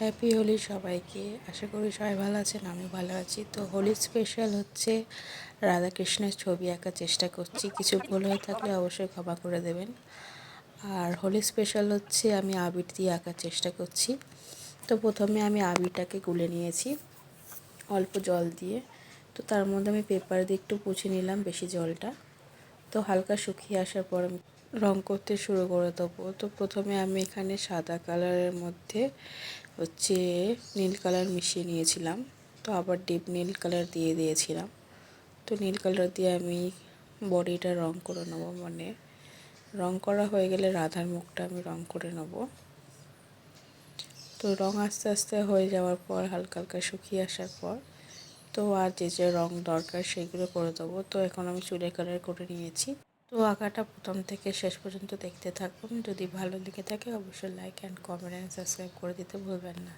Happy Holi সবাইকে। আশা করি সবাই ভালো আছেন, আমি ভালো আছি। তো হোলি স্পেশাল হচ্ছে রাধা কৃষ্ণের ছবি আঁকার চেষ্টা করছি। কিছু ভুল হয়ে থাকলে অবশ্যই ক্ষমা করে দেবেন। আর হোলি স্পেশাল হচ্ছে আমি আবির দিয়ে আঁকার চেষ্টা করছি। তো প্রথমে আমি আবিরটাকে গুলে নিয়েছি অল্প জল দিয়ে। তো তার মধ্যে আমি পেপার দিয়ে একটু মুছে নিলাম বেশি জলটা। তো হালকা শুকিয়ে আসার পর আমি রং করতে শুরু করে দেবো। তো প্রথমে আমি এখানে সাদা কালারের মধ্যে হচ্ছে নীল কালার মিশিয়ে নিয়েছিলাম। তো আবার ডিপ নীল কালার দিয়ে দিয়েছিলাম। তো নীল কালার দিয়ে আমি বডিটা রং করে নেবো, মানে রং করা হয়ে গেলে রাধার মুখটা আমি রং করে নেব। তো রং আস্তে আস্তে হয়ে যাওয়ার পর হালকা হালকা শুকিয়ে আসার পর তো আর যে যে রং দরকার সেগুলো করে দেবো। তো এখন আমি চুলে কালার করে নিয়েছি। তো আঁকাটা প্রথম থেকে শেষ পর্যন্ত দেখতে থাকুন। যদি ভালো লেগে থাকে অবশ্যই like and comment and subscribe করে দিতে ভুলবেন না।